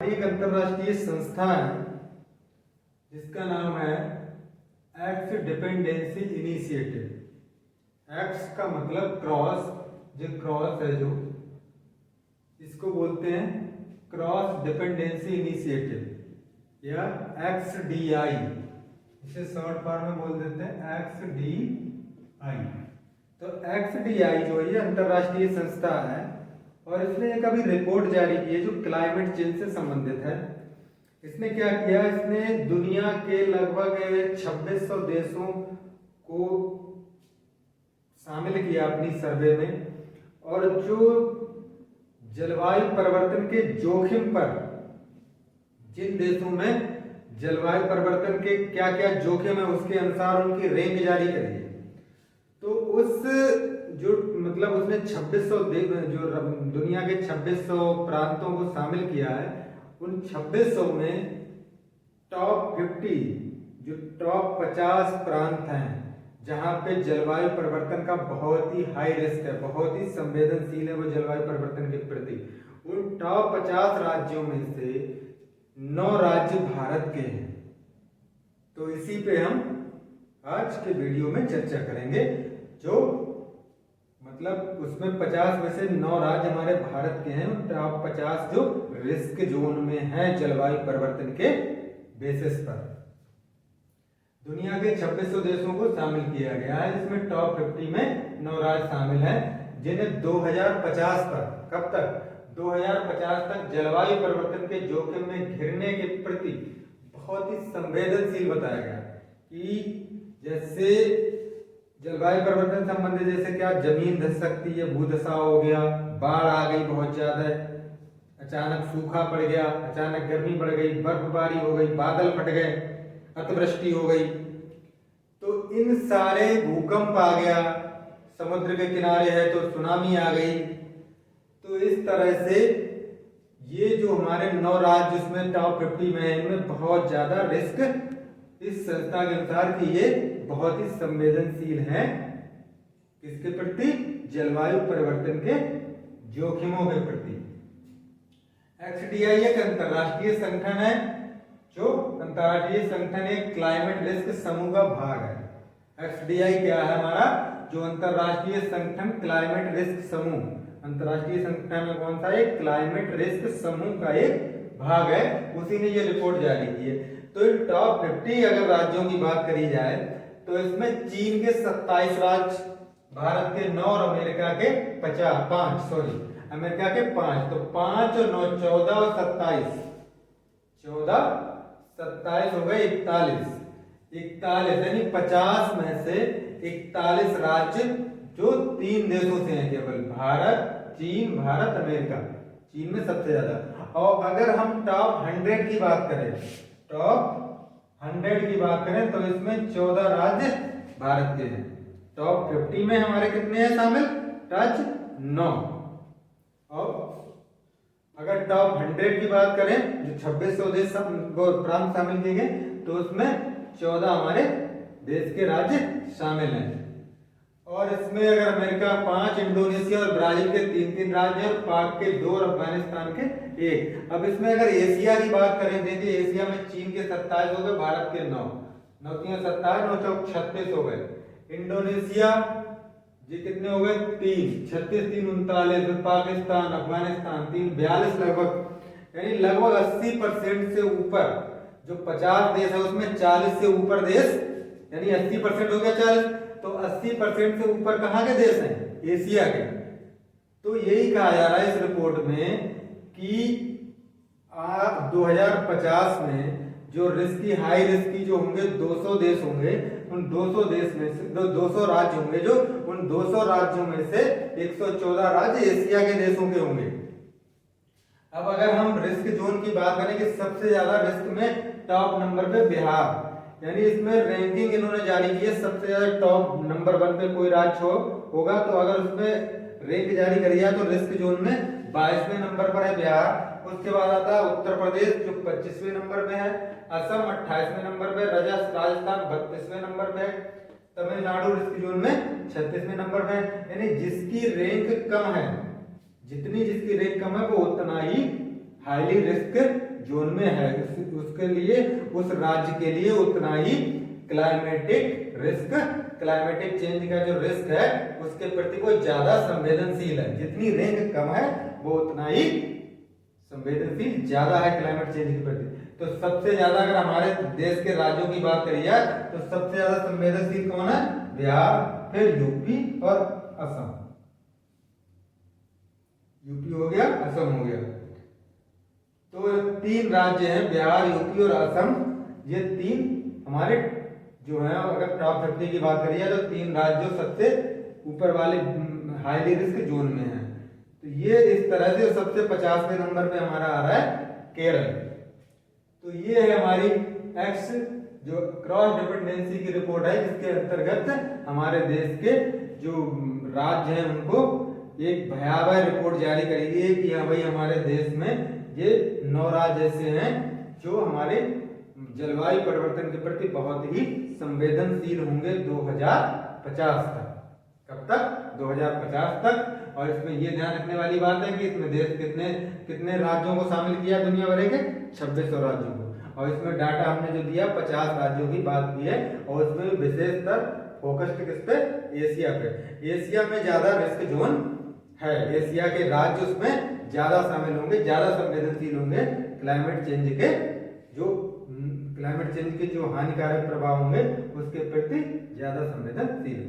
एक अंतरराष्ट्रीय संस्था है जिसका नाम है एक्स डिपेंडेंसी इनिशिएटिव। एक्स का मतलब क्रॉस, जो क्रॉस है जो इसको बोलते हैं क्रॉस डिपेंडेंसी इनिशिएटिव या XDI, इसे शॉर्ट फॉर्म में बोल देते हैं XDI। तो XDI जो है अंतरराष्ट्रीय संस्था है और इसने एक अभी रिपोर्ट जारी की है जो क्लाइमेट चेंज से संबंधित है। इसने क्या किया, इसने दुनिया के लगभग 2600 देशों को शामिल किया अपनी सर्वे में और जो जलवायु परिवर्तन के जोखिम पर, जिन देशों में जलवायु परिवर्तन के क्या क्या जोखिम है उसके अनुसार उनकी रैंक जारी करी है। तो उस जो मतलब उसने 2600 जो दुनिया के 2600 प्रांतों को शामिल किया है, उन 2600 में टॉप 50 जो टॉप 50 प्रांत हैं जहां पे जलवायु परिवर्तन का बहुत ही हाई रिस्क है, बहुत ही संवेदनशील है वो जलवायु परिवर्तन के प्रति, उन टॉप 50 राज्यों में से 9 राज्य भारत के हैं। तो इसी पे हम आज के वीडियो में चर्चा करेंगे। जो मतलब उसमें 50 में से 9 राज्य हमारे भारत के हैं, टॉप 50 जो रिस्क जोन में हैं जलवायु परिवर्तन के बेसिस पर। दुनिया के 2600 देशों को शामिल किया गया है, जिसमें टॉप 50 में 9 राज्य शामिल हैं जिन्हें 2050 पर, कब तक 2050 तक जलवायु परिवर्तन के जोखिम में घिरने के प्रति बहुत ही संवेदनशील बताया गया कि जैसे जलवायु परिवर्तन संबंधी जैसे क्या जमीन धंस सकती है, भूधसा हो गया, बाढ़ आ गई बहुत ज्यादा, अचानक सूखा पड़ गया, अचानक गर्मी बढ़ गई, बर्फबारी हो गई, बादल फट गए, अतिवृष्टि हो गई, तो इन सारे भूकंप आ गया, समुद्र के किनारे है तो सुनामी आ गई। तो इस तरह से ये जो हमारे 9 राज्य जिसमें टॉप 50 में है, इनमें बहुत ज्यादा रिस्क इस संस्था के अनुसार कि ये बहुत ही संवेदनशील हैं किसके प्रति, जलवायु परिवर्तन के जोखिमों के प्रति। XDI एक अंतरराष्ट्रीय संगठन है, जो अंतरराष्ट्रीय संगठन एक क्लाइमेट रिस्क समूह का भाग है। XDI क्या है हमारा, जो अंतरराष्ट्रीय संगठन क्लाइमेट रिस्क समूह, अंतरराष्ट्रीय संगठन में कौन सा एक क्लाइमेट रिस्क समूह का एक भाग है, उसी ने ये रिपोर्ट जारी की है। तो इन टॉप 50 अगर राज्यों की बात करी जाए तो इसमें चीन के 27 राज्य, भारत के 9 और अमेरिका के 5, अमेरिका के 5, तो 5 और 9 14 और 27, 14 27 हो गए 41 यानी 50 में से 41 राज्य जो 3 देशों से हैं, केवल भारत, चीन, भारत, अमेरिका, चीन में सबसे ज्यादा। और अगर हम टॉप 100 की बात करें, टॉप 100 की बात करें तो इसमें 14 राज्य भारत के हैं। टॉप 50 में हमारे कितने हैं शामिल राज्य, 9। और अगर टॉप 100 की बात करें जो 2600 देश प्रांत शामिल किए गए, तो उसमें 14 हमारे देश के राज्य शामिल हैं। और इसमें अगर अमेरिका 5, इंडोनेशिया और ब्राजील के 3 राज्य और पाक के 2 और अफगानिस्तान के 1। अब इसमें अगर एशिया की बात करें, देखिए एशिया में चीन के 27 हो गए, भारत के 9, 9 3 27, 9 4 36 हो गए। इंडोनेशिया जी कितने हो गए, 3, 36 3 39, पाकिस्तान, अफगानिस्तान 3 42 लगभग, यानी लगभग 80% से ऊपर जो 50 देश है उसमें 40 से ऊपर देश, यानी 80% हो गया 40, तो 80% से ऊपर कहाँ के देश हैं, एशिया के। तो यही कहा जा रहा है इस रिपोर्ट में कि 2050 में जो रिस्की, हाई रिस्की जो होंगे 200 देश होंगे, उन 200 देश में से 200 राज्य होंगे, जो उन 200 राज्यों में से 114 राज्य एशिया के देशों के होंगे। अब अगर हम रिस्क जोन की बात करें कि सबसे ज्यादा रिस्क में टॉप नंबर पे बिहार, यानी इसमें रैंकिंग इन्होंने जारी की है, सबसे ज्यादा टॉप नंबर 1 पे कोई राज्य होगा तो अगर उसमें रैंक जारी करी है तो रिस्क जोन में 22वें नंबर पर है बिहार। उसके बाद आता है उत्तर प्रदेश जो 25वें नंबर पे है, असम 28वें नंबर पे, राजस्थान 32वें नंबर पे, तमिलनाडु रिस्क जोन में 36वें नंबर पे। यानी जिसकी रैंक कम है, जितनी जिसकी रैंक कम है वो उतना ही हाईली रिस्क जोन में है उसके लिए, उस राज्य के लिए उतना ही क्लाइमेटिक रिस्क, क्लाइमेटिक चेंज का जो रिस्क है उसके प्रति वो ज्यादा संवेदनशील है। जितनी रेंज कम है वो उतना ही संवेदनशील ज्यादा है क्लाइमेट चेंज के प्रति। तो सबसे ज्यादा अगर हमारे देश के राज्यों की बात करिए तो सबसे ज्यादा संवेदनशील कौन है? बिहार, फिर यूपी और असम। यूपी हो गया, असम हो गया। तो 3 राज्य हैं, बिहार, यूपी और असम। ये 3 हमारे जो है, अगर टॉप 50 की बात करिए तो 3 राज्य सबसे ऊपर वाले हाईली रिस्क जोन में है। तो ये इस तरह से सबसे 50वें नंबर पे हमारा आ रहा है केरल। तो ये है हमारी एक्स जो क्रॉस डिपेंडेंसी की रिपोर्ट है, जिसके अंतर्गत हमारे देश के जो राज्य हैं उनको एक भयावह रिपोर्ट जारी करी गई है कि हाँ भाई हमारे देश में ये 9 राज्य ऐसे हैं जो हमारे जलवायु परिवर्तन के प्रति बहुत ही संवेदनशील होंगे 2050 तक। कब तक? 2050 तक। और इसमें ये ध्यान रखने वाली बात है कि इसमें देश कितने राज्यों को शामिल किया दुनिया भर के? 2600 राज्यों को। और इसमें डाटा हमने जो दिया 50 राज्यों की बात की है, और उसमें विशेषतर फोकस्ड किस पे? एशिया पे। एशिया में ज्यादा रिस्क जोन है, एशिया के राज्य उसमें ज्यादा शामिल होंगे, ज्यादा संवेदनशील होंगे क्लाइमेट चेंज के, जो क्लाइमेट चेंज के जो हानिकारक प्रभाव होंगे उसके प्रति ज्यादा संवेदनशील।